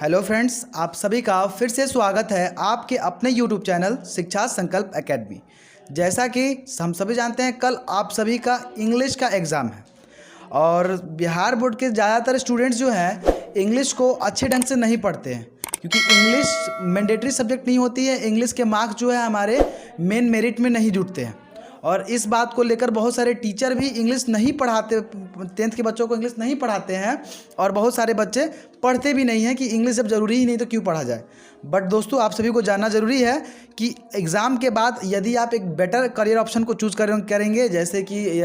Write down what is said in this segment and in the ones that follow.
Hello friends, आप सभी का फिर से स्वागत है आपके अपने यूट्यूब चैनल शिक्षा संकल्प एकेडमी। जैसा कि हम सभी जानते हैं, कल आप सभी का इंग्लिश का एग्ज़ाम है और बिहार बोर्ड के ज़्यादातर स्टूडेंट्स जो हैं इंग्लिश को अच्छे ढंग से नहीं पढ़ते हैं, क्योंकि इंग्लिश मैंडेटरी सब्जेक्ट नहीं होती है। इंग्लिश के मार्क्स जो है हमारे मेन मेरिट में नहीं जुटते हैं और इस बात को लेकर बहुत सारे टीचर भी इंग्लिश नहीं पढ़ाते, 10th के बच्चों को इंग्लिश नहीं पढ़ाते हैं और बहुत सारे बच्चे पढ़ते भी नहीं हैं कि इंग्लिश जब ज़रूरी ही नहीं तो क्यों पढ़ा जाए। बट दोस्तों, आप सभी को जानना ज़रूरी है कि एग्ज़ाम के बाद यदि आप एक बेटर करियर ऑप्शन को चूज़ करेंगे, जैसे कि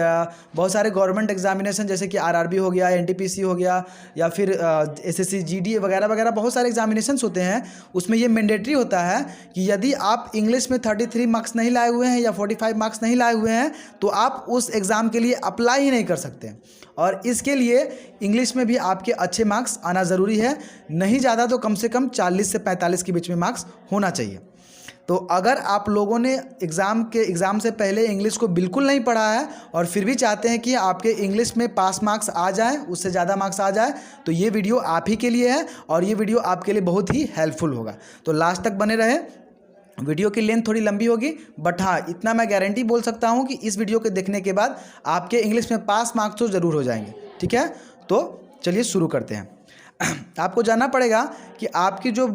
बहुत सारे गवर्नमेंट एग्जामिनेशन जैसे कि आरआरबी हो गया, एनटीपीसी हो गया, या फिर एसएससी जीडी वगैरह वगैरह बहुत सारे एग्जामिनेशंस होते हैं। उसमें ये मैंडेटरी होता है कि यदि आप इंग्लिश में 33 मार्क्स नहीं लाए हुए हैं या 45 मार्क्स नहीं लाए हुए हैं तो आप उस एग्ज़ाम के लिए अप्लाई ही नहीं कर सकते। और इसके लिए इंग्लिश में भी आपके अच्छे मार्क्स आना ज़रूरी है, नहीं ज़्यादा तो कम से कम 40 से 45 के बीच में मार्क्स होना चाहिए। तो अगर आप लोगों ने एग्ज़ाम से पहले इंग्लिश को बिल्कुल नहीं पढ़ा है और फिर भी चाहते हैं कि आपके इंग्लिश में पास मार्क्स आ जाए, उससे ज़्यादा मार्क्स आ जाए, तो ये वीडियो आप ही के लिए है और ये वीडियो आपके लिए बहुत ही हेल्पफुल होगा। तो लास्ट तक बने रहे। वीडियो की लेंथ थोड़ी लंबी होगी, बट हाँ, इतना मैं गारंटी बोल सकता हूँ कि इस वीडियो के देखने के बाद आपके इंग्लिश में पास मार्क्स तो ज़रूर हो जाएंगे। ठीक है, तो चलिए शुरू करते हैं। आपको जानना पड़ेगा कि आपकी जो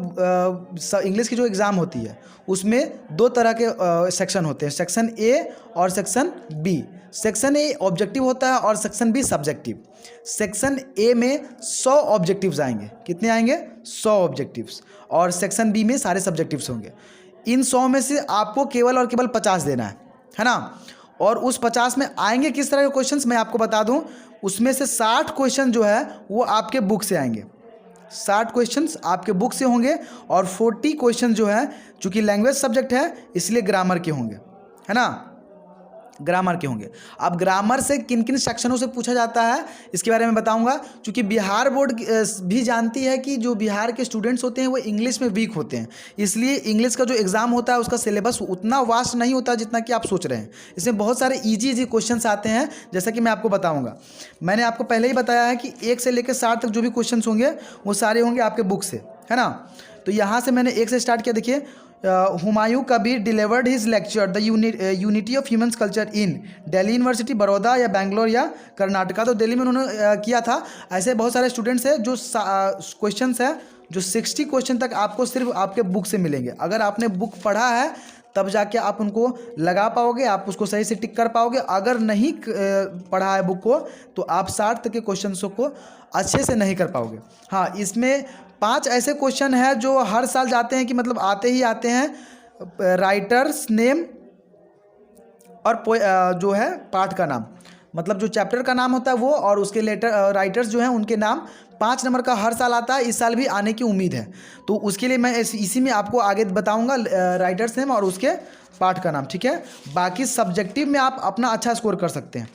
इंग्लिश की जो एग्ज़ाम होती है उसमें दो तरह के सेक्शन होते हैं, सेक्शन ए और section B. Section A objective होता है और section B subjective. Section A में 100 ऑब्जेक्टिव्स आएंगे। कितने आएंगे? 100 ऑब्जेक्टिव्स। और सेक्शन बी में सारे सब्जेक्टिव्स होंगे। इन 100 में से आपको केवल और केवल 50 देना है ना। और उस 50 में आएंगे किस तरह के क्वेश्चंस मैं आपको बता दूं। उसमें से 60 क्वेश्चन जो है वो आपके बुक से आएंगे। 60 क्वेश्चंस आपके बुक से होंगे और 40 क्वेश्चन जो है, चूंकि लैंग्वेज सब्जेक्ट है इसलिए ग्रामर के होंगे, है ना, ग्रामर के होंगे। अब ग्रामर से किन किन सेक्शनों से पूछा जाता है इसके बारे में बताऊंगा, क्योंकि बिहार बोर्ड भी जानती है कि जो बिहार के स्टूडेंट्स होते हैं वो इंग्लिश में वीक होते हैं, इसलिए इंग्लिश का जो एग्ज़ाम होता है उसका सिलेबस उतना वास्ट नहीं होता जितना कि आप सोच रहे हैं। इसमें बहुत सारे ईजी क्वेश्चंस आते हैं, जैसा कि मैं आपको बताऊँगा। मैंने आपको पहले ही बताया है कि 1 से लेकर 60 तक जो भी क्वेश्चन होंगे वो सारे होंगे आपके बुक से, है ना। तो यहाँ से मैंने 1 से स्टार्ट किया। देखिए, Humayun Kabir delivered his lecture the unity of human culture in Delhi university, Baroda या बेंगलोर या कर्नाटका। तो दिल्ली में उन्होंने किया था। ऐसे बहुत सारे स्टूडेंट्स हैं जो क्वेश्चंस है जो 60 क्वेश्चन तक आपको सिर्फ आपके बुक से मिलेंगे। अगर आपने बुक पढ़ा है तब जाके आप उनको लगा पाओगे, आप उसको सही से टिक कर पाओगे। अगर नहीं पढ़ा है बुक को तो आप 60 तक के क्वेश्चंसों को अच्छे से नहीं कर पाओगे। हाँ, इसमें 5 ऐसे क्वेश्चन हैं जो हर साल जाते हैं, कि मतलब आते ही आते हैं। राइटर्स नेम और जो है पाठ का नाम, मतलब जो चैप्टर का नाम होता है वो, और उसके राइटर्स जो हैं उनके नाम 5 नंबर का हर साल आता है। इस साल भी आने की उम्मीद है, तो उसके लिए मैं इसी में आपको आगे बताऊंगा राइटर्स नेम और उसके पाठ का नाम। ठीक है, बाकी सब्जेक्टिव में आप अपना अच्छा स्कोर कर सकते हैं।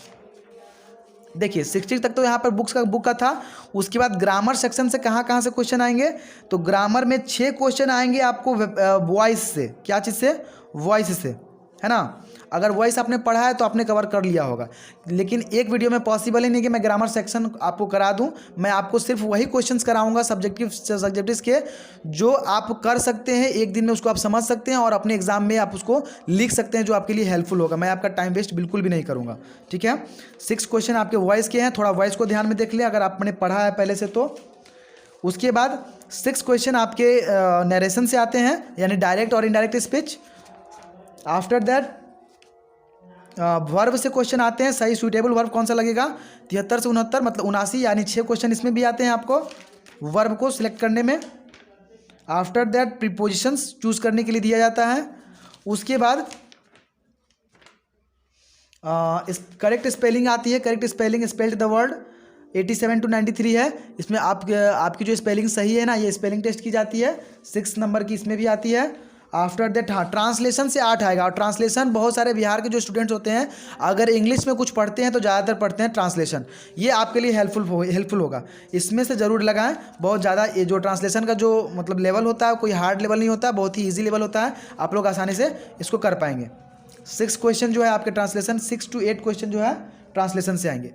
देखिए, 60 तक तो यहाँ पर बुक का था। उसके बाद ग्रामर सेक्शन से कहाँ से क्वेश्चन आएंगे, तो ग्रामर में 6 क्वेश्चन आएंगे आपको वॉइस से। क्या चीज़ से? वॉइस से, है ना। अगर वॉइस आपने पढ़ा है तो आपने कवर कर लिया होगा, लेकिन एक वीडियो में पॉसिबल ही नहीं कि मैं ग्रामर सेक्शन आपको करा दूं। मैं आपको सिर्फ वही क्वेश्चंस कराऊंगा सब्जेक्टिव्स के जो आप कर सकते हैं, एक दिन में उसको आप समझ सकते हैं और अपने एग्जाम में आप उसको लिख सकते हैं, जो आपके लिए हेल्पफुल होगा। मैं आपका टाइम वेस्ट बिल्कुल भी नहीं करूँगा। ठीक है, 6 क्वेश्चन आपके वॉइस के हैं। थोड़ा वॉइस को ध्यान में देख लिया अगर आपने पढ़ा है पहले से तो। उसके बाद 6 क्वेश्चन आपके नरेशन से आते हैं, यानी डायरेक्ट और indirect speech. After that verb से क्वेश्चन आते हैं। सही सुइटेबल वर्ब कौन सा लगेगा? 73 से 69, मतलब 79, यानी 6 क्वेश्चन इसमें भी आते हैं आपको वर्ब को सिलेक्ट करने में। आफ्टर दैट प्रीपोजिशंस चूज करने के लिए दिया जाता है। उसके बाद करेक्ट स्पेलिंग आती है। Correct spelling spelled the word 87 to 93 है। इसमें आपकी जो स्पेलिंग सही है ना, ये स्पेलिंग टेस्ट की जाती है। 6 नंबर की इसमें भी आती है। आफ्टर दैट हाँ, ट्रांसलेशन से 8 आएगा। और ट्रांसलेशन बहुत सारे बिहार के जो स्टूडेंट्स होते हैं, अगर इंग्लिश में कुछ पढ़ते हैं तो ज़्यादातर पढ़ते हैं ट्रांसलेशन। ये आपके लिए हेल्पफुल होगा, इसमें से ज़रूर लगाएं। बहुत ज़्यादा ये जो ट्रांसलेशन का जो मतलब लेवल होता है, कोई हार्ड लेवल नहीं होता, बहुत ही ईजी लेवल होता है। आप लोग आसानी से इसको कर पाएंगे। 6 क्वेश्चन जो है आपके ट्रांसलेशन, 6 to 8 क्वेश्चन जो है ट्रांसलेशन से आएंगे।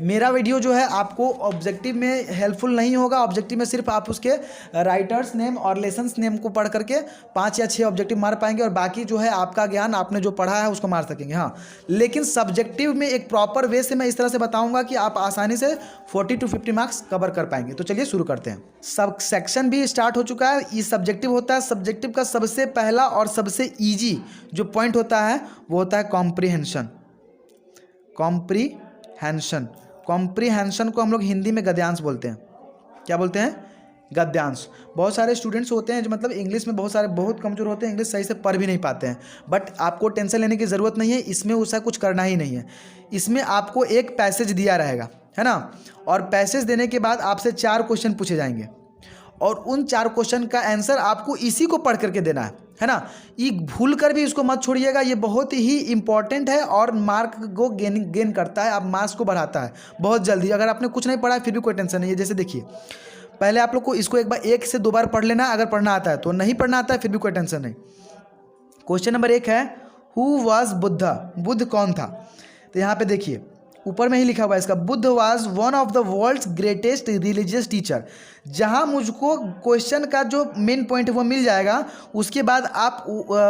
मेरा वीडियो जो है आपको ऑब्जेक्टिव में हेल्पफुल नहीं होगा। ऑब्जेक्टिव में सिर्फ आप उसके राइटर्स नेम और लेसन्स नेम को पढ़ करके 5 या 6 ऑब्जेक्टिव मार पाएंगे और बाकी जो है आपका ज्ञान आपने जो पढ़ा है उसको मार सकेंगे। हाँ, लेकिन सब्जेक्टिव में एक प्रॉपर वे से मैं इस तरह से बताऊंगा कि आप आसानी से 40 to 50 मार्क्स कवर कर पाएंगे। तो चलिए शुरू करते हैं। सब सेक्शन भी स्टार्ट हो चुका है। ये सब्जेक्टिव होता है। सब्जेक्टिव का सबसे पहला और सबसे ईजी जो पॉइंट होता है वो होता है कॉम्प्रीहेंशन। कॉम्प्रीहेंशन कॉम्प्रीहेंशन को हम लोग हिंदी में गद्यांश बोलते हैं। क्या बोलते हैं? गद्यांश। बहुत सारे स्टूडेंट्स होते हैं जो मतलब इंग्लिश में बहुत कमज़ोर होते हैं, इंग्लिश सही से पढ़ भी नहीं पाते हैं। बट आपको टेंशन लेने की ज़रूरत नहीं है, इसमें उसका कुछ करना ही नहीं है। इसमें आपको एक पैसेज दिया रहेगा, है ना, और पैसेज देने के बाद आपसे 4 क्वेश्चन पूछे जाएंगे और उन 4 क्वेश्चन का आंसर आपको इसी को पढ़ करके देना है ना। ये भूल कर भी इसको मत छोड़िएगा, ये बहुत ही इंपॉर्टेंट है और मार्क को गेन करता है, आप मार्क्स को बढ़ाता है बहुत जल्दी। अगर आपने कुछ नहीं पढ़ा है फिर भी कोई टेंशन नहीं है। जैसे देखिए, पहले आप लोग को इसको एक बार 1 से 2 बार पढ़ लेना अगर पढ़ना आता है तो, नहीं पढ़ना आता है फिर भी कोई टेंशन नहीं। क्वेश्चन नंबर 1 है, हु वाज बुद्धा? बुद्ध कौन था? तो यहाँ पे देखिए ऊपर में ही लिखा हुआ है इसका, Buddha was one of the world's greatest religious teacher. जहाँ मुझको क्वेश्चन का जो मेन पॉइंट है वो मिल जाएगा, उसके बाद आप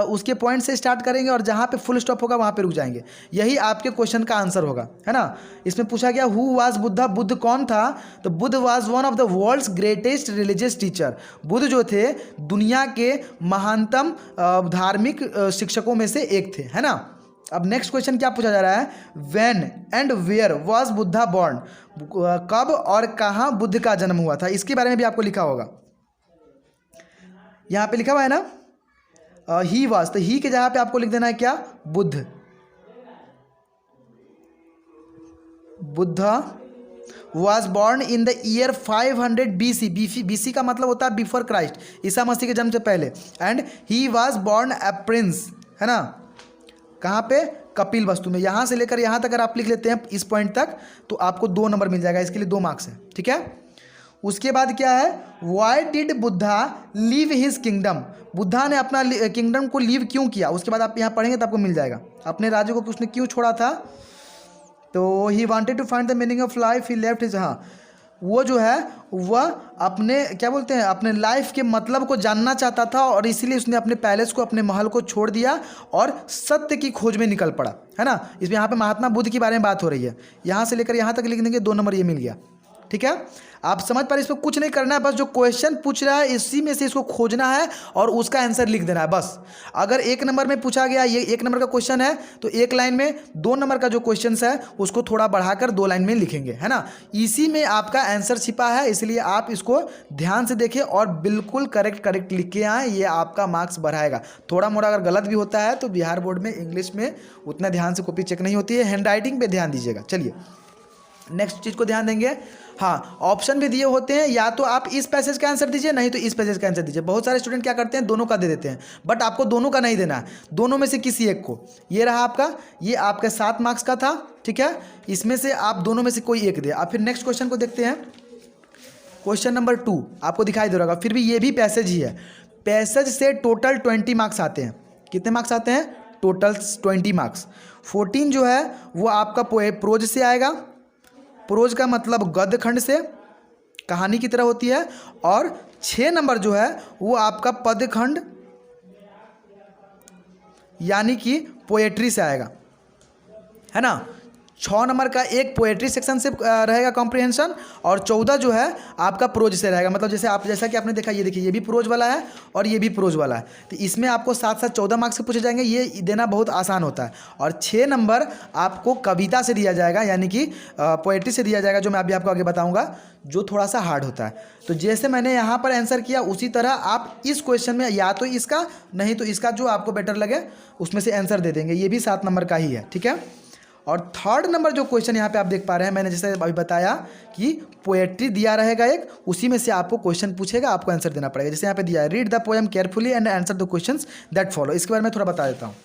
उसके पॉइंट से स्टार्ट करेंगे और जहाँ पे फुल स्टॉप होगा वहाँ पे रुक जाएंगे। यही आपके क्वेश्चन का आंसर होगा, है ना। इसमें पूछा गया हु वाज बुद्धा, बुद्ध कौन था? तो Buddha was one of the world's greatest religious teacher. Buddha जो थे दुनिया के महानतम धार्मिक शिक्षकों में से एक थे, है ना। अब नेक्स्ट क्वेश्चन क्या पूछा जा रहा है, when and where was Buddha born? कब और कहाँ बुद्ध का जन्म हुआ था, इसके बारे में भी आपको लिखा होगा। यहाँ पे लिखा हुआ है ना ही वाज, तो ही के जगह पे आपको लिख देना है क्या, Buddha. Buddha was born in the year 500 BC। BC का मतलब होता है बिफोर क्राइस्ट, ईसा मसीह के जन्म से पहले। And he was born a prince, है ना। कहाँ पे? कपिल वस्तु में। यहाँ से लेकर यहाँ तक अगर आप लिख लेते हैं इस पॉइंट तक तो आपको 2 नंबर मिल जाएगा, इसके लिए 2 मार्क्स है, ठीक है। उसके बाद क्या है, why did Buddha leave his kingdom? Buddha ने अपना किंगडम को लीव क्यों किया? उसके बाद आप यहाँ पढ़ेंगे तो आपको मिल जाएगा। अपने राज्य को उसने क्यों छोड़ा था? तो he wanted to find the meaning of life, he left his. हाँ, वो जो है वह अपने क्या बोलते हैं, अपने लाइफ के मतलब को जानना चाहता था और इसीलिए उसने अपने पैलेस को, अपने महल को छोड़ दिया और सत्य की खोज में निकल पड़ा, है ना। इसमें यहाँ पे महात्मा बुद्ध के बारे में बात हो रही है। यहाँ से लेकर यहाँ तक लिख देंगे, 2 नंबर ये मिल गया, ठीक है। आप समझ पा रहे, इस पर कुछ नहीं करना है, बस जो क्वेश्चन पूछ रहा है इसी में से इसको खोजना है और उसका आंसर लिख देना है बस। अगर 1 नंबर में पूछा गया, ये 1 नंबर का क्वेश्चन है तो 1 लाइन में, 2 नंबर का जो क्वेश्चन है उसको थोड़ा बढ़ाकर 2 लाइन में लिखेंगे, है ना। इसी में आपका आंसर छिपा है, इसलिए आप इसको ध्यान से देखें और बिल्कुल करेक्ट लिख के आए, ये आपका मार्क्स बढ़ाएगा। थोड़ा मोड़ा अगर गलत भी होता है तो बिहार बोर्ड में इंग्लिश में उतना ध्यान से कॉपी चेक नहीं होती है, हैंड राइटिंग पर ध्यान दीजिएगा। चलिए नेक्स्ट चीज़ को ध्यान देंगे। हाँ, ऑप्शन भी दिए होते हैं, या तो आप इस पैसेज का आंसर दीजिए, नहीं तो इस पैसेज का आंसर दीजिए। बहुत सारे स्टूडेंट क्या करते हैं, दोनों का दे देते हैं, बट आपको दोनों का नहीं देना है, दोनों में से किसी एक को। ये रहा आपका, ये आपका 7 मार्क्स का था, ठीक है। इसमें से आप दोनों में से कोई एक दे। आप फिर नेक्स्ट क्वेश्चन को देखते हैं। क्वेश्चन नंबर 2 आपको दिखाई दे रहा होगा, फिर भी ये भी पैसेज ही है। पैसेज से टोटल 20 मार्क्स आते हैं। कितने मार्क्स आते हैं? Total 20 marks. 14 जो है वो आपका प्रोज से आएगा। प्रोज का मतलब गद्य खंड से, कहानी की तरह होती है। और 6 नंबर जो है वो आपका पद्य खंड यानी कि पोएट्री से आएगा, है ना। 6 नंबर का एक पोएट्री सेक्शन से रहेगा कॉम्प्रिहेंशन और 14 जो है आपका प्रोज से रहेगा। मतलब जैसा कि आपने देखा, ये देखिए ये भी प्रोज वाला है और ये भी प्रोज वाला है, तो इसमें आपको साथ साथ 14 मार्क्स के पूछे जाएंगे। ये देना बहुत आसान होता है। और 6 नंबर आपको कविता से दिया जाएगा, यानी कि पोएट्री से दिया जाएगा, जो मैं अभी आपको आगे बताऊँगा, जो थोड़ा सा हार्ड होता है। तो जैसे मैंने यहाँ पर आंसर किया उसी तरह आप इस क्वेश्चन में या तो इसका, नहीं तो इसका जो आपको बेटर लगे उसमें से आंसर दे देंगे। ये भी 7 नंबर का ही है, ठीक है। और 3rd नंबर जो क्वेश्चन यहाँ पे आप देख पा रहे हैं, मैंने जैसे अभी बताया कि पोएट्री दिया रहेगा एक, उसी में से आपको क्वेश्चन पूछेगा, आपको आंसर देना पड़ेगा। जैसे यहाँ पे दिया है, read the poem carefully and answer the questions that follow. इसके बारे में थोड़ा बता देता हूँ।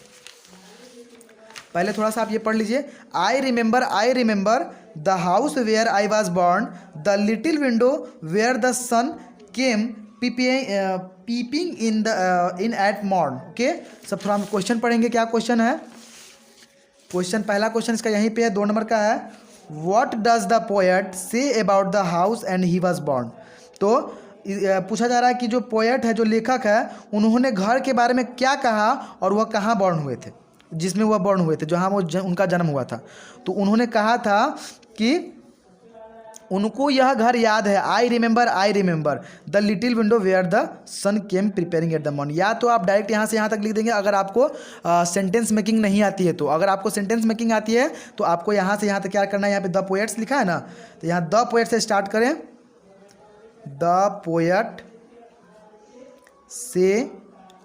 पहले थोड़ा सा आप ये पढ़ लीजिए। I remember the house where I was born, the little window where the sun came peeping in at morn. Okay, सब थोड़ा हम क्वेश्चन पढ़ेंगे। क्या क्वेश्चन है? क्वेश्चन, पहला क्वेश्चन इसका यहीं पे है, 2 नंबर का है। What does the poet say about the house and he was born. तो पूछा जा रहा है कि जो पोएट है, जो लेखक है, उन्होंने घर के बारे में क्या कहा और वह कहाँ बॉर्न हुए थे, जिसमें वह बॉर्न हुए थे, जहाँ वो उनका जन्म हुआ था। तो उन्होंने कहा था कि उनको यह घर याद है, I remember the little window where the sun came preparing at the morning. या तो आप डायरेक्ट यहाँ से यहाँ तक लिख देंगे अगर आपको सेंटेंस मेकिंग नहीं आती है। तो अगर आपको सेंटेंस मेकिंग आती है तो आपको यहाँ से यहाँ तक क्या करना है, यहाँ पे द पोएट्स लिखा है ना, तो यहाँ द पोएट से स्टार्ट करें। The poet say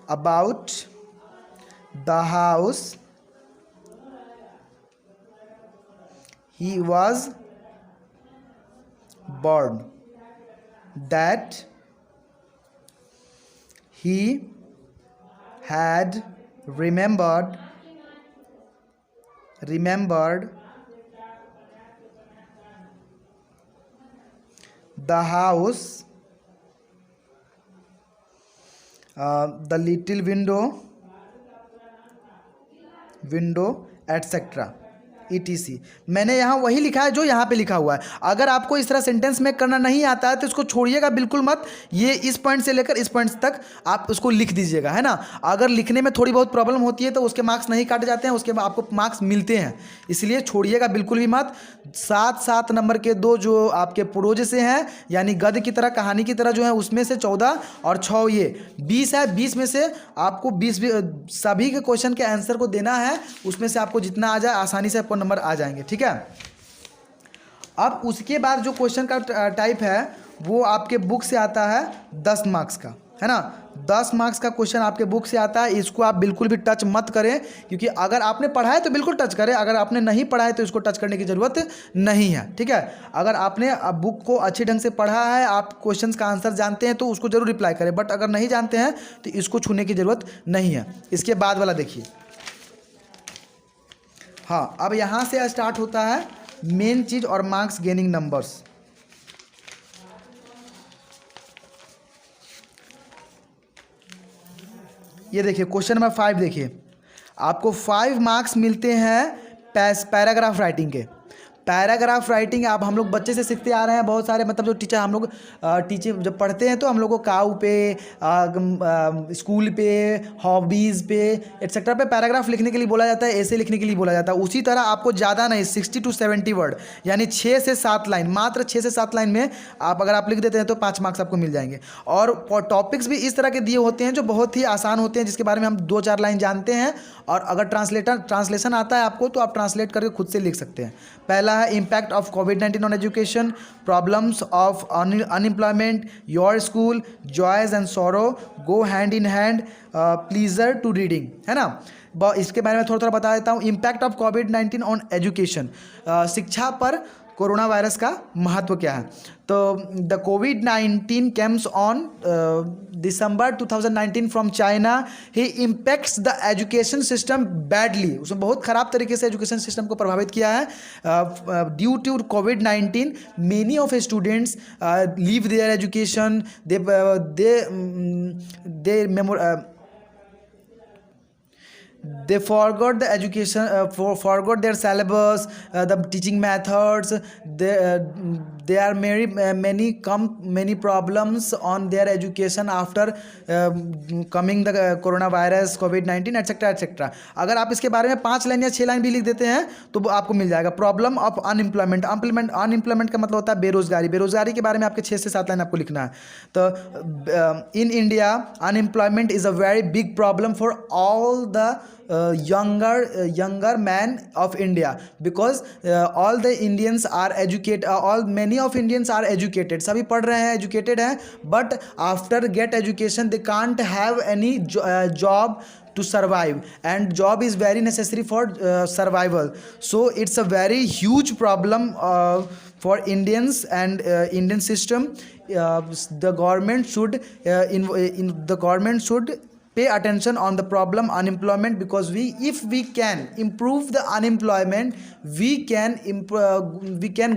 about the house he was born, that he had remembered the house, the little window etc. ETC। मैंने यहाँ वही लिखा है जो यहाँ पे लिखा हुआ है। अगर आपको इस तरह सेंटेंस मेक करना नहीं आता है तो इसको छोड़िएगा बिल्कुल मत, ये इस पॉइंट से लेकर इस पॉइंट तक आप उसको लिख दीजिएगा, है ना। अगर लिखने में थोड़ी बहुत प्रॉब्लम होती है तो उसके मार्क्स नहीं काटे जाते हैं, उसके बाद आपको मार्क्स मिलते हैं, इसलिए छोड़िएगा बिल्कुल भी मत। 7-7 नंबर के दो जो आपके प्रोज से हैं, यानी गद्य की तरह, कहानी की तरह जो है, उसमें से 14 और 6 ये 20 है। 20 में से आपको 20 सभी के क्वेश्चन के आंसर को देना है, उसमें से आपको जितना आ जाए आसानी से आपको नंबर आ जाएंगे, ठीक है। अब उसके बाद जो क्वेश्चन का टाइप है वो आपके बुक से आता है 10 मार्क्स का, है ना। 10 मार्क्स का क्वेश्चन आपके बुक से आता है। इसको आप बिल्कुल भी टच मत करें, क्योंकि अगर आपने पढ़ा है तो बिल्कुल टच करें, अगर आपने नहीं पढ़ा है तो इसको टच करने की ज़रूरत नहीं है, ठीक है। अगर आपने बुक को अच्छे ढंग से पढ़ा है, आप क्वेश्चंस का आंसर जानते हैं तो उसको जरूर रिप्लाई करें, बट अगर नहीं जानते हैं तो इसको छूने की ज़रूरत नहीं है। इसके बाद वाला देखिए, हाँ, अब यहाँ से स्टार्ट होता है मेन चीज़ और मार्क्स गेनिंग नंबर्स। ये देखिए क्वेश्चन नंबर 5 देखिए, आपको 5 मार्क्स मिलते हैं पैराग्राफ राइटिंग के। पैराग्राफ राइटिंग आप हम लोग बच्चे से सीखते आ रहे हैं, बहुत सारे मतलब जो टीचर हम लोग टीचर जब पढ़ते हैं तो हम लोग को काऊ पे, स्कूल पे, हॉबीज़ पे एक्सेट्रा पे पैराग्राफ लिखने के लिए बोला जाता है, ऐसे लिखने के लिए बोला जाता है। उसी तरह आपको ज़्यादा नहीं, 60 to 70 वर्ड, यानी 6 से 7 लाइन, मात्र 6 से 7 लाइन में आप अगर आप लिख देते हैं तो 5 मार्क्स आपको मिल जाएंगे। और टॉपिक्स भी इस तरह के दिए होते हैं जो बहुत ही आसान होते हैं, जिसके बारे में हम 2-4 लाइन जानते हैं, और अगर ट्रांसलेशन आता है आपको तो आप ट्रांसलेट करके खुद से लिख सकते हैं। पहला है इम्पैक्ट ऑफ कोविड-19 on education, problems of unemployment, your school, joys and sorrow go hand in hand, pleasure to reading, है ना। इसके बारे में थोड़ा थोड़ा बता देता हूँ। इम्पैक्ट ऑफ कोविड-19 ऑन एजुकेशन, शिक्षा पर कोरोना वायरस का महत्व क्या है। तो the covid Kemps on December 2019 from China, he impacts the education system badly, उसने बहुत ख़राब तरीके से एजुकेशन सिस्टम को प्रभावित किया है। ड्यू टू कोविड-19 many of students leave their education, they forgot the education, forgot their syllabus, the teaching methods. There are many problems on their education after coming the coronavirus, COVID-19 etc etc। अगर आप इसके बारे में 5 line या 6 line भी लिख देते हैं तो वो आपको मिल जाएगा। प्रॉब्लम ऑफ अनएम्प्लॉयमेंट, अनएम्प्लॉयमेंट का मतलब होता है बेरोजगारी के बारे में आपके 6 से 7 लाइन आपको लिखना है। तो in India unemployment is a very big problem for all the younger man of India, because all the Indians are educated, many of Indians are educated, सभी पढ़ रहे हैं, educated हैं, but after get education they can't have any job to survive, and job is very necessary for survival. So it's a very huge problem for Indians and Indian system. The government should pay attention on the problem unemployment, because if we can improve the unemployment, we can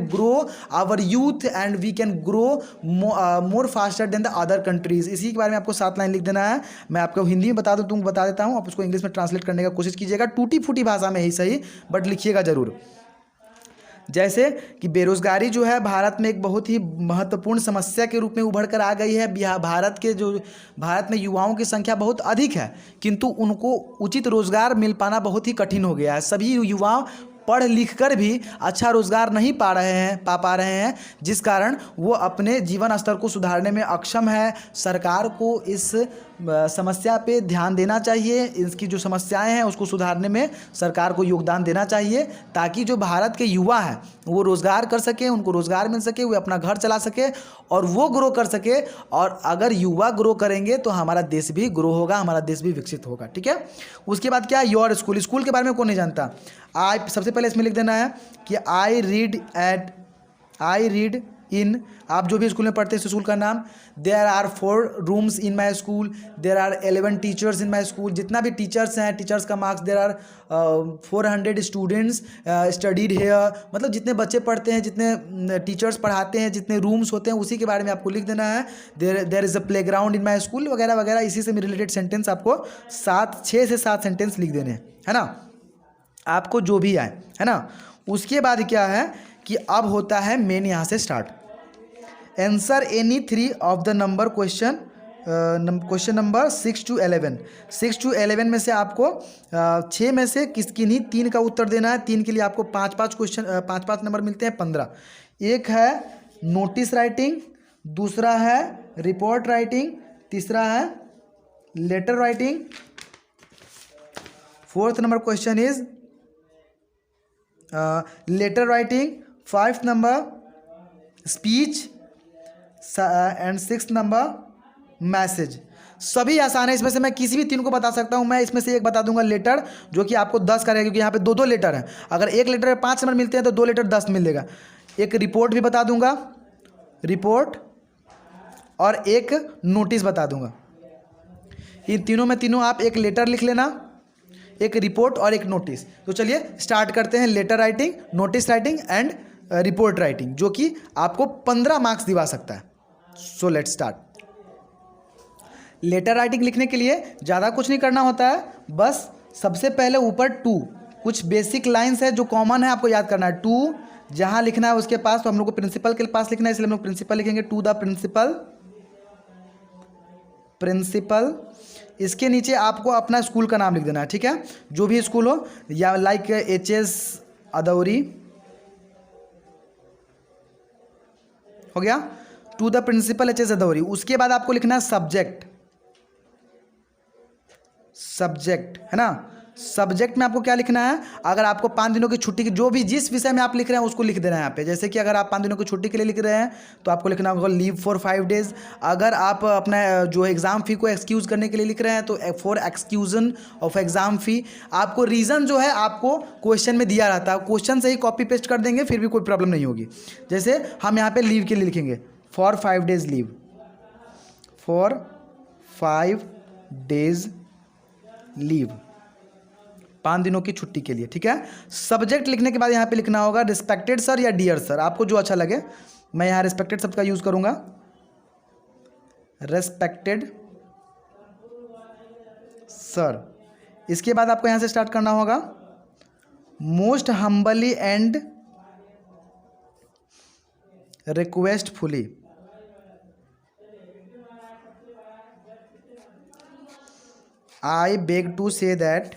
grow our youth and we can grow more faster than the other countries। इसी के बारे में आपको 7 line लिख देना है। मैं आपको हिंदी में बता देता हूँ, आप उसको इंग्लिश में ट्रांसलेट करने का कोशिश कीजिएगा, टूटी फूटी भाषा में ही सही, बट लिखिएगा ज़रूर। जैसे कि बेरोज़गारी जो है भारत में एक बहुत ही महत्वपूर्ण समस्या के रूप में उभर कर आ गई है। भारत में युवाओं की संख्या बहुत अधिक है, किंतु उनको उचित रोज़गार मिल पाना बहुत ही कठिन हो गया है। सभी युवा पढ़ लिख कर भी अच्छा रोज़गार नहीं पा रहे हैं, जिस कारण वो अपने जीवन स्तर को सुधारने में अक्षम है। सरकार को इस समस्या पे ध्यान देना चाहिए। इसकी जो समस्याएं हैं उसको सुधारने में सरकार को योगदान देना चाहिए, ताकि जो भारत के युवा हैं वो रोज़गार कर सके, उनको रोज़गार मिल सके, वे अपना घर चला सके और वो ग्रो कर सके। और अगर युवा ग्रो करेंगे तो हमारा देश भी ग्रो होगा, हमारा देश भी विकसित होगा। ठीक है। उसके बाद क्या, योर स्कूल के बारे में कौन नहीं जानता। सबसे पहले इसमें लिख देना है कि आई रीड इन, आप जो भी स्कूल में पढ़ते हैं स्कूल का नाम। There are 4 rooms in my school, there are 11 teachers in my school. जितना भी टीचर्स हैं, टीचर्स का marks, there are 400 students studied here, मतलब जितने बच्चे पढ़ते हैं, जितने टीचर्स पढ़ाते हैं, जितने रूम्स होते हैं, उसी के बारे में आपको लिख देना है। There is a playground in my school वगैरह वगैरह। इसी से रिलेटेड सेंटेंस आपको 6 से 7 सेंटेंस लिख देने हैं, है ना, आपको जो भी आए, है ना। उसके बाद क्या है कि अब होता है मेन यहाँ से start. Answer any 3 of the number question number 6 to 11। 6 to 11 में से आपको 6 में से किन्हीं 3 का उत्तर देना है। 3 के लिए आपको 5-5 क्वेश्चन 5-5 नंबर मिलते हैं, 15। एक है नोटिस राइटिंग, दूसरा है रिपोर्ट राइटिंग, तीसरा है letter writing. 4th number question is letter writing. 5th number speech and 6th number message. सभी आसान है, इसमें से मैं किसी भी 3 को बता सकता हूं। मैं इसमें से एक बता दूंगा लेटर, जो कि आपको 10 करेगा, क्योंकि यहाँ पे 2-2 लेटर हैं। अगर एक लेटर में 5 नंबर मिलते हैं तो 2 लेटर 10 मिलेगा। एक रिपोर्ट भी बता दूंगा, रिपोर्ट, और एक नोटिस बता दूंगा। इन तीनों आप एक लेटर लिख लेना, एक रिपोर्ट और एक नोटिस। तो चलिए स्टार्ट करते हैं। Letter writing, notice writing and report writing, जो कि आपको 15 मार्क्स दिवा सकता है। So let's start. Letter writing लिखने के लिए ज़्यादा कुछ नहीं करना होता है, बस सबसे पहले ऊपर टू, कुछ बेसिक लाइंस है जो कॉमन है, आपको याद करना है। टू जहाँ लिखना है उसके पास, तो हम लोग को प्रिंसिपल के पास लिखना है, इसलिए हम लोग प्रिंसिपल लिखेंगे। To the principal. इसके नीचे आपको अपना स्कूल का नाम लिख देना है, ठीक है, जो भी स्कूल हो, या लाइक HS अदौरी हो गया, to the principal HS Adauri. उसके बाद आपको लिखना है सब्जेक्ट, है ना। सब्जेक्ट में आपको क्या लिखना है, अगर आपको 5 दिनों की छुट्टी की, जो भी जिस विषय में आप लिख रहे हैं उसको लिख देना है यहाँ पे। जैसे कि अगर आप 5 दिनों की छुट्टी के लिए लिख रहे हैं तो आपको लिखना होगा लीव फॉर 5 days। अगर आप अपना जो एग्ज़ाम फ़ी को एक्सक्यूज़ करने के लिए लिख रहे हैं तो फॉर एक्सक्यूजन ऑफ एग्ज़ाम फ़ी। आपको रीज़न जो है आपको क्वेश्चन में दिया रहता है, क्वेश्चन से ही कॉपी पेस्ट कर देंगे, फिर भी कोई प्रॉब्लम नहीं होगी। जैसे हम यहाँ पर लीव के लिए लिखेंगे for 5 days leave, for 5 days leave, 5 दिनों की छुट्टी के लिए, ठीक है। सब्जेक्ट लिखने के बाद यहाँ पे लिखना होगा रिस्पेक्टेड सर या डियर सर, आपको जो अच्छा लगे। मैं यहाँ रिस्पेक्टेड शब्द का यूज़ करूँगा, रेस्पेक्टेड सर। इसके बाद आपको यहाँ से स्टार्ट करना होगा most humbly and requestfully. I beg to say that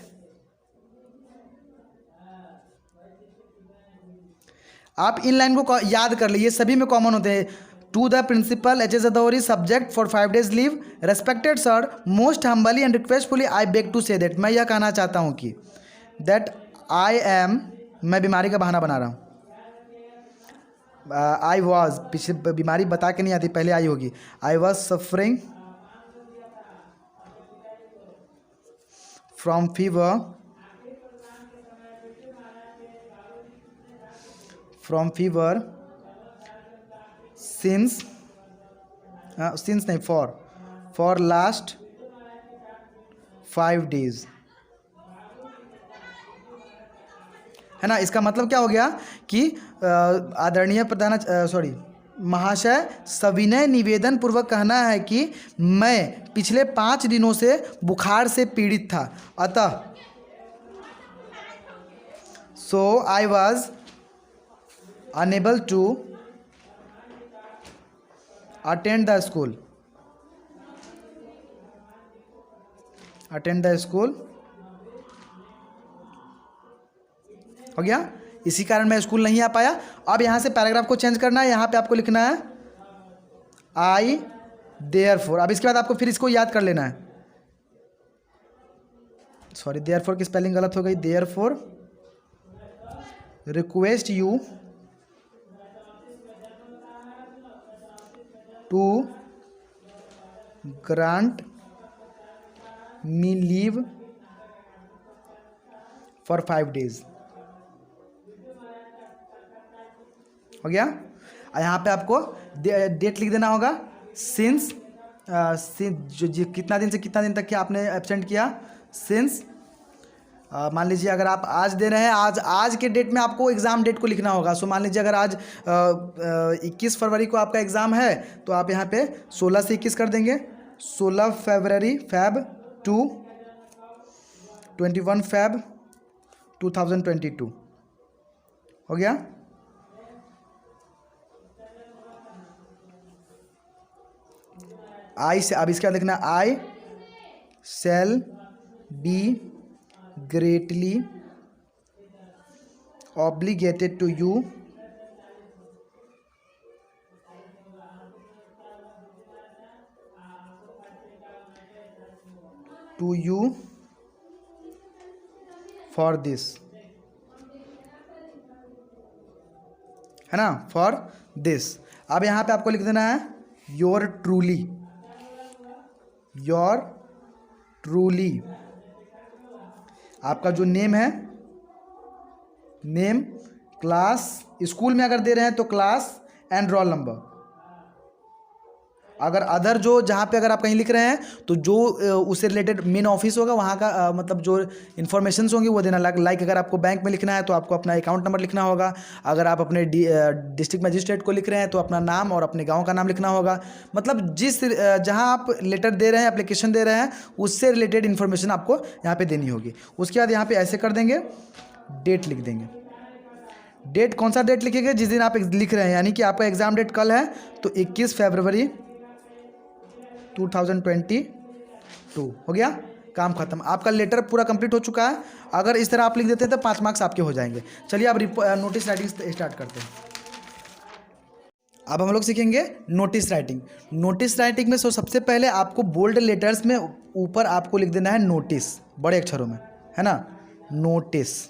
आप इन लाइन को याद कर लीजिए, सभी में कॉमन होते हैं। To the principal HS Adauri, subject for 5 days leave, respected sir, most humbly and requestfully I beg to say that. मैं यह कहना चाहता हूँ कि दैट आई एम, मैं बीमारी का बहाना बना रहा हूँ। आई वॉज, पिछले बीमारी बता के नहीं आती, पहले आई होगी। I was suffering from fever since नहीं, for last 5 days, है ना। इसका मतलब क्या हो गया कि आदरणीय महाशय सविनय निवेदन पूर्वक कहना है कि मैं पिछले 5 दिनों से बुखार से पीड़ित था, अतः so I was unable to attend the school, attend the school, हो गया। इसी कारण मैं स्कूल नहीं आ पाया। अब यहाँ से पैराग्राफ को चेंज करना है, यहाँ पे आपको लिखना है आई देयरफॉर। अब इसके बाद आपको फिर इसको याद कर लेना है, सॉरी देयरफॉर की स्पेलिंग गलत हो गई, therefore request you to grant me leave for 5 days, हो गया। यहाँ पे आपको डेट लिख देना होगा, सिंस जो कितना दिन से कितना दिन तक क्या आपने एब्सेंट किया, सिंस मान लीजिए अगर आप आज दे रहे हैं, आज के डेट में आपको एग्ज़ाम डेट को लिखना होगा। सो मान लीजिए अगर आज 21 फरवरी को आपका एग्ज़ाम है तो आप यहाँ पे 16 से 21 कर देंगे, 16 फरवरी फैब टू 21 फैब 2022, हो गया। आई से अब इसके बाद लिखना I shall be greatly obligated to you for this, है ना, फॉर दिस। अब यहाँ पे आपको लिख देना है योर ट्रूली, योर ट्रूली, आपका जो नेम है, नेम, क्लास, स्कूल में अगर दे रहे हैं तो क्लास एंड रोल नंबर। अगर अदर जो जहाँ पे अगर आप कहीं लिख रहे हैं तो जो उससे रिलेटेड मेन ऑफिस होगा वहाँ का मतलब जो इन्फॉर्मेशंस होंगी वो देना। लाइक अगर आपको बैंक में लिखना है तो आपको अपना अकाउंट नंबर लिखना होगा। अगर आप अपने डिस्ट्रिक्ट मजिस्ट्रेट को लिख रहे हैं तो अपना नाम और अपने गांव का नाम लिखना होगा। मतलब जहाँ आप लेटर दे रहे हैं, एप्लीकेशन दे रहे हैं, उससे रिलेटेड इन्फॉर्मेशन आपको यहाँ पर देनी होगी। उसके बाद यहाँ पर ऐसे कर देंगे, डेट लिख देंगे। डेट कौन सा डेट लिखेंगे, जिस दिन आप लिख रहे हैं, यानी कि आपका एग्ज़ाम डेट कल है तो 21 फरवरी 2022, हो गया, काम खत्म। आपका लेटर पूरा कंप्लीट हो चुका है। अगर इस तरह आप लिख देते हैं तो 5 मार्क्स आपके हो जाएंगे। चलिए अब नोटिस राइटिंग स्टार्ट करते हैं। अब हम लोग सीखेंगे नोटिस राइटिंग। नोटिस राइटिंग में सबसे पहले आपको बोल्ड लेटर्स में ऊपर आपको लिख देना है नोटिस, बड़े अक्षरों में, है ना, नोटिस,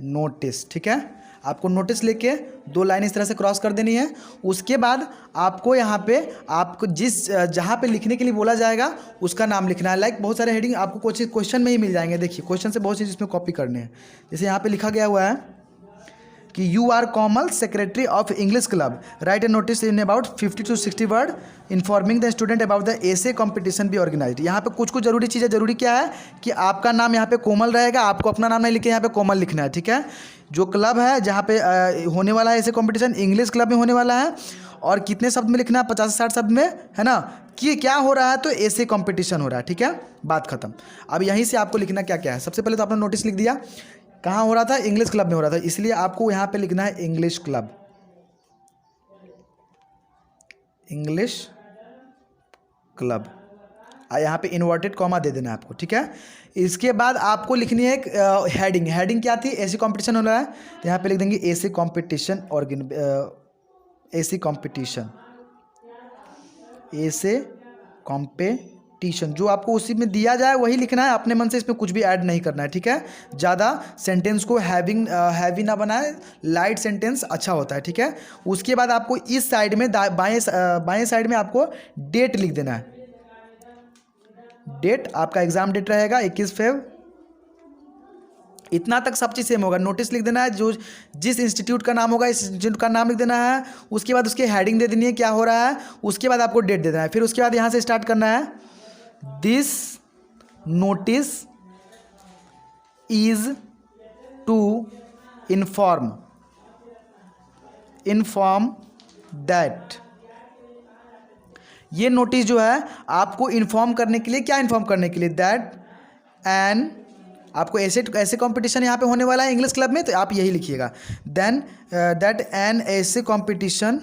नोटिस, ठीक है। आपको नोटिस लेके 2 लाइन इस तरह से क्रॉस कर देनी है। उसके बाद आपको यहाँ पे आपको जहाँ पे लिखने के लिए बोला जाएगा उसका नाम लिखना है। लाइक बहुत सारे हेडिंग आपको क्वेश्चन में ही मिल जाएंगे। देखिए क्वेश्चन से बहुत चीज़ इसमें कॉपी करने हैं। जैसे यहाँ पे लिखा गया हुआ है कि you are Komal, secretary of English club, write a notice in about 50 to 60 word informing the student about the essay competition be organised. यहाँ पे कुछ जरूरी चीज़ें, जरूरी क्या है कि आपका नाम यहाँ पे कोमल रहेगा, आपको अपना नाम नहीं लिखे, यहाँ पे कोमल लिखना है, ठीक है। जो क्लब है जहाँ पे होने वाला है ऐसे कॉम्पिटिशन, इंग्लिश क्लब में होने वाला है, और कितने शब्द में लिखना है, 50 से 60 शब्द में, है ना, कि क्या हो रहा है, तो ऐसे कॉम्पिटिशन हो रहा है, ठीक है, बात खत्म। अब यहीं से आपको लिखना क्या क्या है। सबसे पहले तो आपने नोटिस लिख दिया, कहाँ हो रहा था, इंग्लिश क्लब में हो रहा था, इसलिए आपको यहाँ पे लिखना है इंग्लिश क्लब, इंग्लिश क्लब, यहाँ पे इन्वर्टेड कॉमा दे देना है आपको, ठीक है। इसके बाद आपको लिखनी है एक हेडिंग। हेडिंग क्या थी, ऐसी कंपटीशन हो रहा है तो यहाँ पे लिख देंगे ऐसी कंपटीशन, ऐसी कंपटीशन, ऐसे कंपटीशन। जो आपको उसी में दिया जाए वही लिखना है, अपने मन से इसमें कुछ भी ऐड नहीं करना है, ठीक है। ज़्यादा सेंटेंस को हैवी ना बनाए, लाइट सेंटेंस अच्छा होता है, ठीक है। उसके बाद आपको इस साइड में बाएं साइड में आपको डेट लिख देना है। डेट आपका एग्जाम डेट रहेगा 21 फेब। इतना तक सब चीज़ सेम होगा। नोटिस लिख देना है, जो जिस इंस्टीट्यूट का नाम होगा इस इंस्टीट्यूट का नाम लिख देना है। उसके बाद उसकी हेडिंग दे देनी है, क्या हो रहा है। उसके बाद आपको डेट दे देना है। फिर उसके बाद यहाँ से स्टार्ट करना है, this notice is to inform that. ये नोटिस जो है आपको इन्फॉर्म करने के लिए, क्या इन्फॉर्म करने के लिए, दैट एन आपको ऐसे ऐसे कंपटीशन यहाँ पे होने वाला है इंग्लिश क्लब में, तो आप यही लिखिएगा। देन दैट एन ऐसे कंपटीशन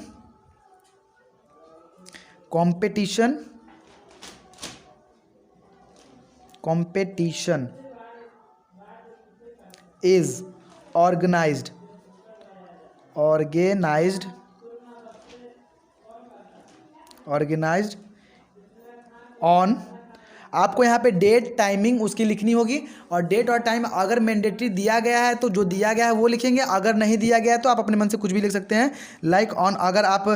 इज ऑर्गेनाइज्ड ऑन, आपको यहाँ पे डेट टाइमिंग उसकी लिखनी होगी, और डेट और टाइम अगर मैंडेटरी दिया गया है तो जो दिया गया है वो लिखेंगे, अगर नहीं दिया गया है तो आप अपने मन से कुछ भी लिख सकते हैं। लाइक ऑन, अगर आप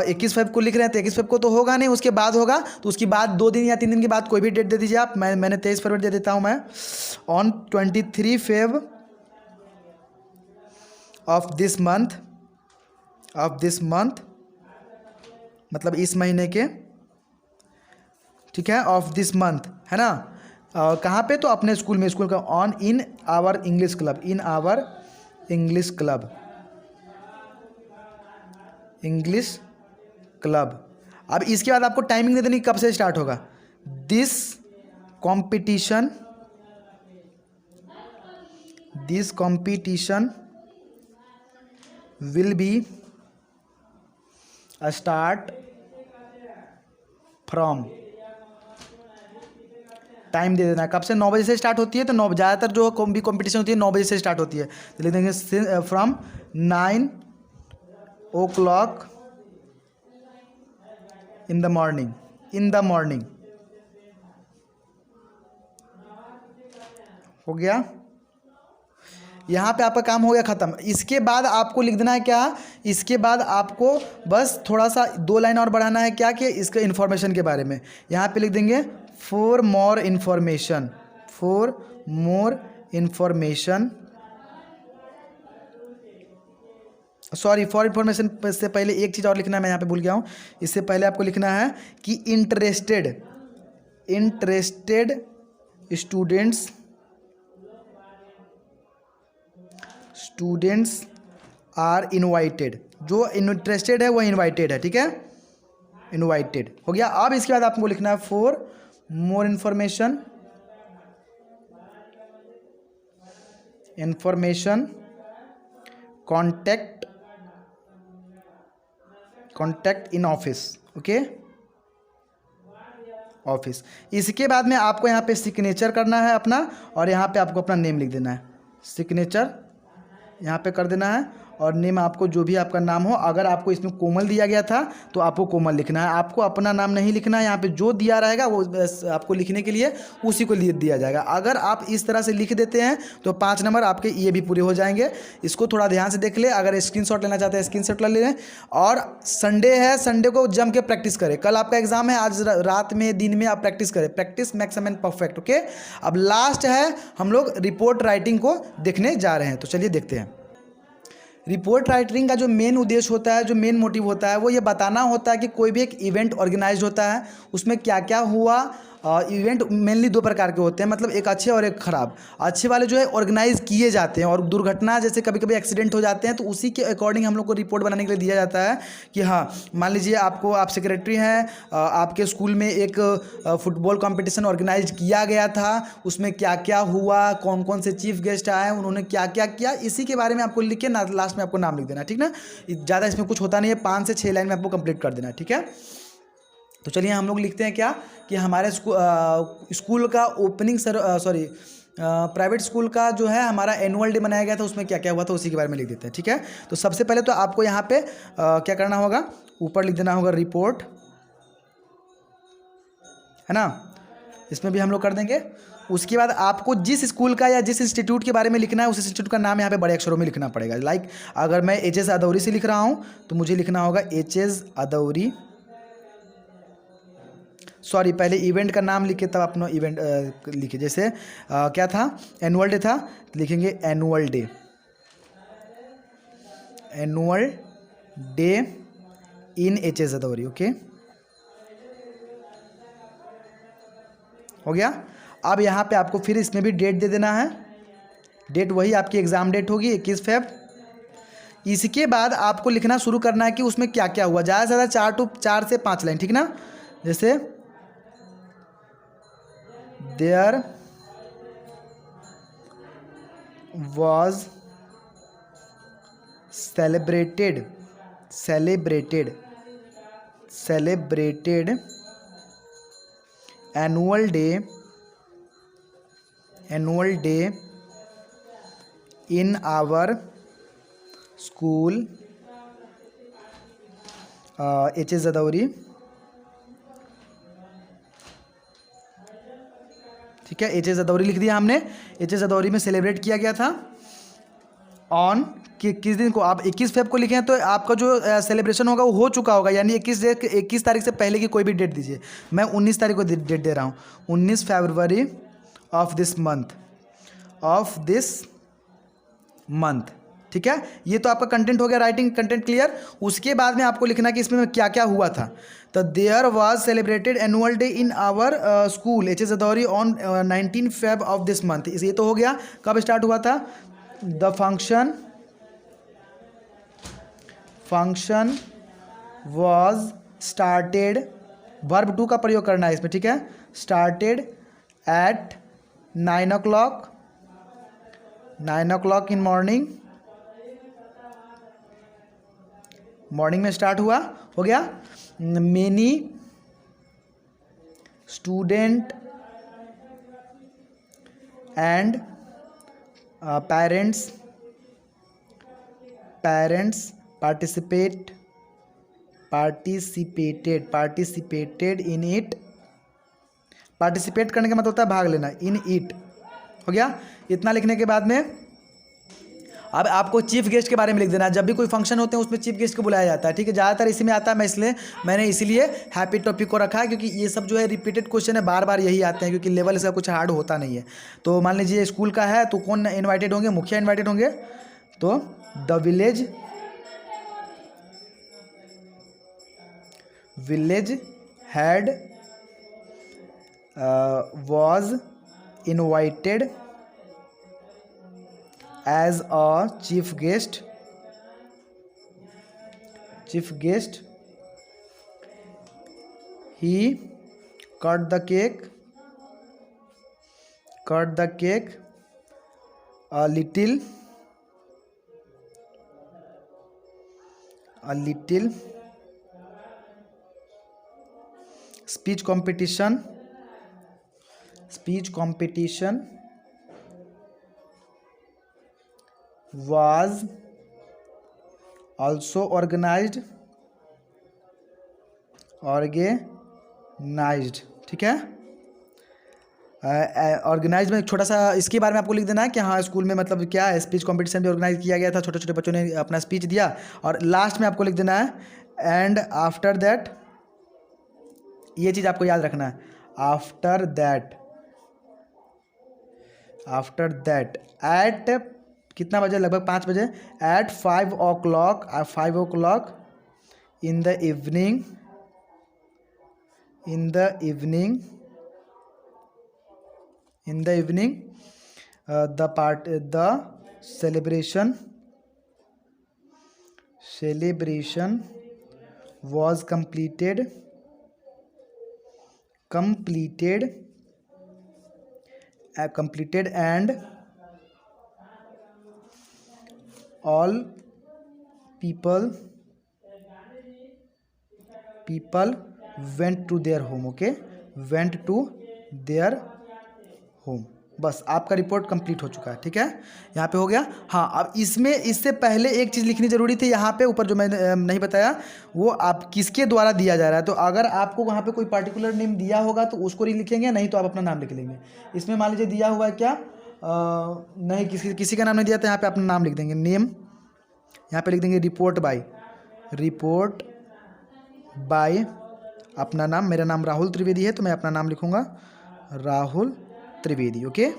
21 फेब को लिख रहे हैं तो 21 फेब को तो होगा नहीं, उसके बाद होगा, तो उसकी बाद 2 दिन या 3 दिन के बाद कोई भी डेट दे दीजिए आप। मैंने 23 फरवरी दे देता हूँ मैं। On 23 Feb of this month, मतलब इस महीने के, ठीक है, ऑफ दिस मंथ, है ना। कहाँ पे, तो अपने स्कूल में, स्कूल का on in our English club. अब इसके बाद आपको टाइमिंग दे देनी कब से स्टार्ट होगा। This competition will be start from, time दे देना है कब से, 9 बजे से स्टार्ट होती है, तो 9, ज़्यादातर जो भी कंपटीशन होती है 9 बजे से स्टार्ट होती है, तो लिख देंगे from 9 o'clock in the morning. हो गया, यहाँ पे आपका काम हो गया ख़त्म। इसके बाद आपको लिख देना है क्या, इसके बाद आपको बस थोड़ा सा 2 लाइन और बढ़ाना है, क्या कि इसके इन्फॉर्मेशन के बारे में। यहाँ पे लिख देंगे for more information sorry, for information से पहले एक चीज़ और लिखना है, मैं यहाँ पे भूल गया हूँ। इससे पहले आपको लिखना है कि इंटरेस्टेड स्टूडेंट्स आर इनवाइटेड, जो इंटरेस्टेड है वो इनवाइटेड है, ठीक है, इनवाइटेड हो गया। अब इसके बाद आपको लिखना है for more information contact in office, okay, office. इसके बाद में आपको यहाँ पे सिग्नेचर करना है अपना, और यहाँ पे आपको अपना नेम लिख देना है, सिग्नेचर यहाँ पे कर देना है, और नेम आपको जो भी आपका नाम हो, अगर आपको इसमें कोमल दिया गया था तो आपको कोमल लिखना है, आपको अपना नाम नहीं लिखना है। यहाँ पे जो दिया रहेगा वो आपको लिखने के लिए उसी को दिया जाएगा। अगर आप इस तरह से लिख देते हैं तो 5 नंबर आपके ये भी पूरे हो जाएंगे। इसको थोड़ा ध्यान से देख ले, अगर स्क्रीनशॉट लेना चाहते हैं स्क्रीनशॉट ले लें। और संडे है, संडे को जम के प्रैक्टिस करें, कल आपका एग्जाम है, आज रात में दिन में आप प्रैक्टिस करें, practice maximum and perfect, okay. अब लास्ट है, हम लोग रिपोर्ट राइटिंग को देखने जा रहे हैं, तो चलिए देखते हैं। रिपोर्ट राइटिंग का जो मेन उद्देश्य होता है, जो मेन मोटिव होता है, वो ये बताना होता है कि कोई भी एक इवेंट ऑर्गेनाइज होता है, उसमें क्या क्या हुआ। इवेंट मेनली 2 प्रकार के होते हैं, मतलब एक अच्छे और एक ख़राब। अच्छे वाले जो है ऑर्गेनाइज किए जाते हैं, और दुर्घटना जैसे कभी कभी एक्सीडेंट हो जाते हैं, तो उसी के अकॉर्डिंग हम लोग को रिपोर्ट बनाने के लिए दिया जाता है कि हाँ, मान लीजिए आप सेक्रेटरी हैं, आपके स्कूल में एक फुटबॉल कॉम्पिटिशन ऑर्गेनाइज किया गया था, उसमें क्या क्या हुआ, कौन कौन से चीफ गेस्ट आए, उन्होंने क्या क्या किया, इसी के बारे में आपको लिख के लास्ट में आपको नाम लिख देना, ठीक ना। ज़्यादा इसमें कुछ होता नहीं है, 5 से 6 लाइन में आपको कंप्लीट कर देना है, ठीक है। तो चलिए हम लोग लिखते हैं क्या कि हमारे स्कूल का ओपनिंग प्राइवेट स्कूल का जो है हमारा एनुअल डे मनाया गया था, उसमें क्या क्या हुआ था उसी के बारे में लिख देते हैं, ठीक है। तो सबसे पहले तो आपको यहाँ पे क्या करना होगा, ऊपर लिख देना होगा रिपोर्ट, है ना, इसमें भी हम लोग कर देंगे। उसके बाद आपको जिस स्कूल का या जिस इंस्टीट्यूट के बारे में लिखना है, उस इंस्टीट्यूट का नाम यहाँ पे बड़े अक्षरों में लिखना पड़ेगा। लाइक अगर मैं एचएस अदौरी से लिख रहा हूँ तो मुझे लिखना होगा एचएस अदौरी, सॉरी पहले इवेंट का नाम लिखे तब अपना इवेंट लिखे। जैसे क्या था, एनुअल डे था, लिखेंगे एनुअल डे इन एचएस अदौरी, ओके, हो गया। अब यहाँ पे आपको फिर इसमें भी डेट दे देना है, डेट वही आपकी एग्ज़ाम डेट होगी 21 फेब। इसके बाद आपको लिखना शुरू करना है कि उसमें क्या क्या हुआ, ज़्यादा से ज़्यादा 4 से 5 लाइन, ठीक ना। जैसे there was celebrated annual day in our school, H.S. Jadauri, ठीक है, H.S. जदौरी लिख दिया हमने। H.S. जदौरी में सेलिब्रेट किया गया था ऑन किस दिन को, आप 21 फेब को लिखे हैं तो आपका जो सेलिब्रेशन होगा वो हो चुका होगा, यानी 21 तारीख से पहले की कोई भी डेट दीजिए। मैं 19 तारीख को डेट दे रहा हूँ, 19 फरवरी ऑफ दिस मंथ, ठीक है। ये तो आपका कंटेंट हो गया, राइटिंग कंटेंट क्लियर। उसके बाद में आपको लिखना कि इसमें क्या क्या हुआ था। तो there was celebrated annual day in our school H.S. Jadauri on 19 Feb of this month. ये तो हो गया। कब स्टार्ट हुआ था? The function was started, verb two का प्रयोग करना है इसमें, ठीक है। Started at 9 o'clock in morning में स्टार्ट हुआ, हो गया। Many student and parents participated in it। Participate करने का मतलब होता है भाग लेना, इन इट, हो गया। इतना लिखने के बाद में अब आपको चीफ गेस्ट के बारे में लिख देना है। जब भी कोई फंक्शन होते हैं उसमें चीफ गेस्ट को बुलाया जाता है, ठीक है। ज़्यादातर इसी में आता है, मैंने इसीलिए हैप्पी टॉपिक को रखा है, क्योंकि ये सब जो है रिपीटेड क्वेश्चन है, बार बार यही आते हैं, क्योंकि लेवल इसका कुछ हार्ड होता नहीं है। तो मान लीजिए स्कूल का है तो कौन इन्वाइटेड होंगे? मुखिया इन्वाइटेड होंगे। तो the village head was invited as a chief guest। He cut the cake a little speech competition was also organized, ठीक है। ऑर्गेनाइज में छोटा सा इसके बारे में आपको लिख देना है कि हाँ स्कूल में मतलब क्या है, स्पीच कंपटीशन भी ऑर्गेनाइज किया गया था, छोटे छोटे बच्चों ने अपना स्पीच दिया। और लास्ट में आपको लिख देना है एंड आफ्टर दैट, ये चीज़ आपको याद रखना है, आफ्टर दैट एट कितना बजे, लगभग 5 बजे, at 5 o'clock in the evening the celebration was completed and all people went to their home। बस आपका रिपोर्ट कंप्लीट हो चुका है, ठीक है। यहाँ पे हो गया। हाँ, अब इससे पहले एक चीज़ लिखनी ज़रूरी थी। यहाँ पे ऊपर जो मैंने नहीं बताया वो आप किसके द्वारा दिया जा रहा है। तो अगर आपको वहाँ पे कोई पर्टिकुलर नेम दिया होगा तो उसको लिखेंगे, नहीं तो आप अपना नाम लिख लेंगे। इसमें मान लीजिए दिया हुआ है क्या, नहीं किसी का नाम नहीं दिया तो यहाँ पे अपना नाम लिख देंगे, नेम। यहाँ पे लिख देंगे रिपोर्ट बाय अपना नाम। मेरा नाम राहुल त्रिवेदी है तो मैं अपना नाम लिखूँगा राहुल त्रिवेदी, ओके।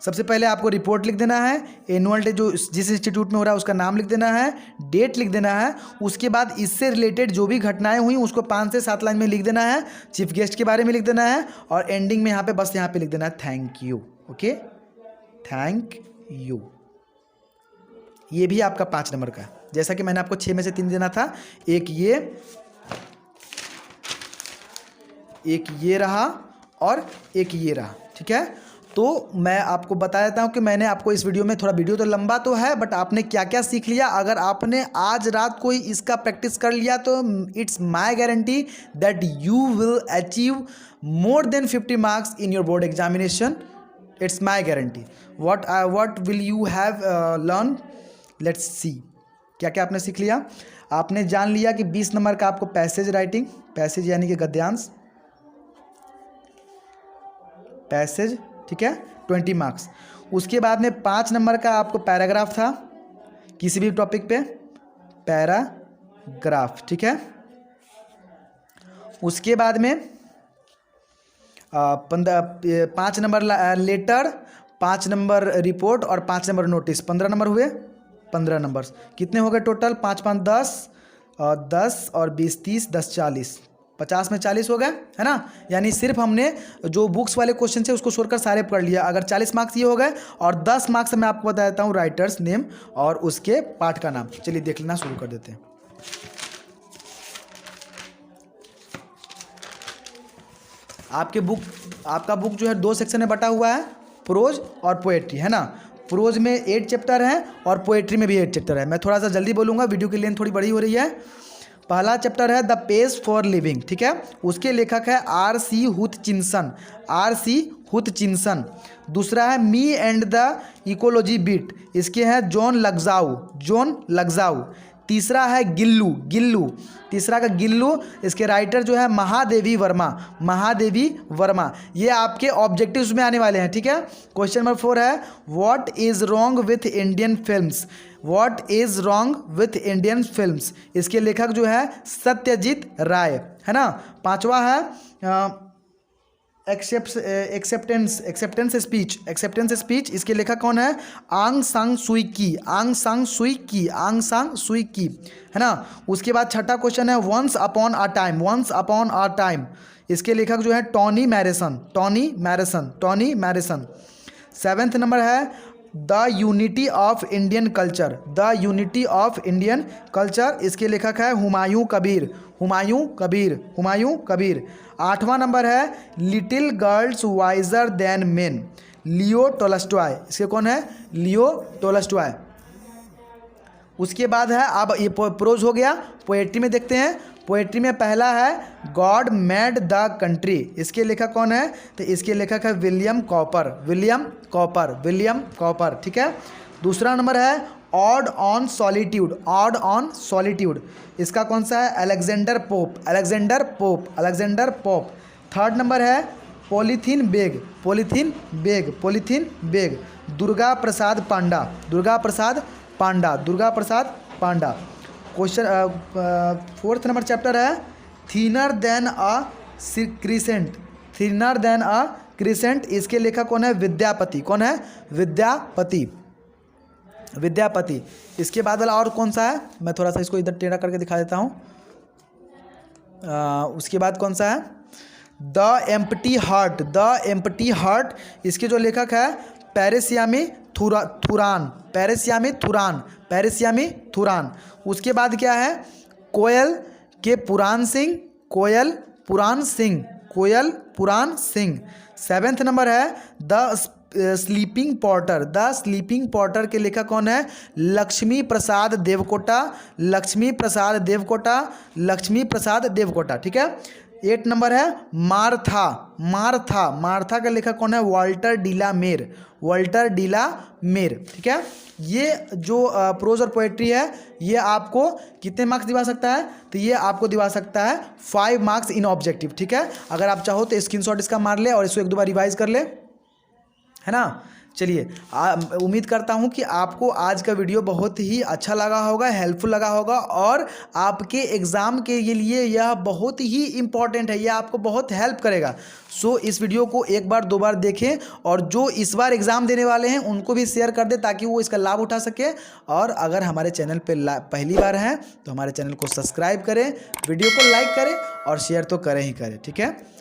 सबसे पहले आपको रिपोर्ट लिख देना है, एनुअल डे जो जिस इंस्टीट्यूट में हो रहा है उसका नाम लिख देना है, डेट लिख देना है। उसके बाद इससे रिलेटेड जो भी घटनाएं हुई उसको 5 से 7 लाइन में लिख देना है, चीफ गेस्ट के बारे में लिख देना है, और एंडिंग में यहाँ पे बस यहाँ पे लिख देना है thank you, okay, thank you. ये भी आपका 5 नंबर का है। जैसा कि मैंने आपको 6 में से 3 देना था, एक ये रहा और एक ये रहा, ठीक है। तो मैं आपको बता देता हूँ कि मैंने आपको इस वीडियो में, थोड़ा वीडियो तो लंबा तो है, बट आपने क्या क्या सीख लिया। अगर आपने आज रात को ही इसका प्रैक्टिस कर लिया तो it's my guarantee that you will achieve more than 50 marks in your board examination. It's my guarantee. What will you have learn, let's see. क्या क्या आपने सीख लिया। आपने जान लिया कि 20 नंबर का आपको पैसेज राइटिंग, पैसेज यानी कि गद्यांश, पैसेज, ठीक है, 20 मार्क्स। उसके बाद में 5 नंबर का आपको पैराग्राफ था, किसी भी टॉपिक पे पैराग्राफ, ठीक है। उसके बाद में 5 नंबर लेटर, 5 नंबर रिपोर्ट और 5 नंबर नोटिस, 15 नंबर हुए। 15 नंबर कितने हो गए टोटल? 5 5 10 और 10 और 20 30, 10 40, 50 में 40 हो गए, है ना। यानी सिर्फ हमने जो बुक्स वाले क्वेश्चन थे उसको छोड़कर सारे पढ़ लिया। अगर 40 मार्क्स ये हो गए और 10 मार्क्स मैं आपको बता देता हूँ राइटर्स नेम और उसके पाठ का नाम। चलिए देख लेना शुरू कर देते हैं। आपका बुक जो है 2 सेक्शन में बटा हुआ है, प्रोज और पोएट्री, है ना। प्रोज में 8 चैप्टर हैं और पोएट्री में भी 8 चैप्टर है। मैं थोड़ा सा जल्दी बोलूँगा, वीडियो की लेंथ थोड़ी बड़ी हो रही है। पहला चैप्टर है द पेज फॉर लिविंग, ठीक है। उसके लेखक है R.C. हुथचिंसन, R.C. हुथचिंसन। दूसरा है me and the ecology beat, इसके हैं जॉन लग्जाऊ। तीसरा है गिल्लू, तीसरा का गिल्लू, इसके राइटर जो है महादेवी वर्मा। ये आपके ऑब्जेक्टिव्स में आने वाले हैं, ठीक है। क्वेश्चन नंबर 4 है what is wrong with Indian films, इसके लेखक जो है सत्यजीत राय, है ना। 5वां है एक्सेप्टेंस स्पीच, इसके लेखक कौन है? आंग सांग सुई की, है ना। उसके बाद 6ठा क्वेश्चन है वंस अपॉन अ टाइम, इसके लेखक जो है टॉनी मैरेसन। 7th नंबर है the unity of Indian culture, इसके लेखक है हुमायूं कबीर। 8वां नंबर है little girls visor then main, लियो टोल्स्टॉय, इसके कौन है? लियो टोल्स्टॉय। उसके बाद है, अब ये प्रोज हो गया। पोएट्री में देखते हैं। पोएट्री में पहला है गॉड मेड द कंट्री, इसके लेखक कौन है? तो इसके लेखक है विलियम कॉपर, ठीक है। दूसरा नंबर है ऑड ऑन सॉलिट्यूड, इसका कौन सा है? Alexander pope. 3rd नंबर है पॉलीथीन बैग, दुर्गा प्रसाद पांडा। क्वेश्चन 4th नंबर चैप्टर है थिनर देन अ क्रिसेंट, इसके लेखक कौन है? विद्यापति। इसके बाद वाला और कौन सा है? मैं थोड़ा सा इसको इधर टेढ़ा करके दिखा देता हूँ। उसके बाद कौन सा है? द एम्प्टी हार्ट, इसके जो लेखक है पैरिसियामी थुरान। उसके बाद क्या है? कोयल पुराण सिंह। 7th नंबर है द स्लीपिंग पॉटर के लेखक कौन है? लक्ष्मी प्रसाद देवकोटा, ठीक है। 8 नंबर है मार्था का लेखक कौन है? वाल्टर डीला मेर, ठीक है। ये जो प्रोज और पोएट्री है ये आपको कितने मार्क्स दिवा सकता है? तो ये आपको दिवा सकता है 5 मार्क्स इन ऑब्जेक्टिव, ठीक है। अगर आप चाहो तो स्क्रीनशॉट इसका मार ले और इसको 1-2 बार रिवाइज कर ले, है ना। चलिए, उम्मीद करता हूँ कि आपको आज का वीडियो बहुत ही अच्छा लगा होगा, हेल्पफुल लगा होगा और आपके एग्ज़ाम के लिए यह बहुत ही इम्पॉर्टेंट है, यह आपको बहुत हेल्प करेगा। सो इस वीडियो को 1 बार 2 बार देखें और जो इस बार एग्ज़ाम देने वाले हैं उनको भी शेयर कर दें ताकि वो इसका लाभ उठा सके। और अगर हमारे चैनल पर पहली बार हैं तो हमारे चैनल को सब्सक्राइब करें, वीडियो को लाइक करें और शेयर तो करें ही करें, ठीक है।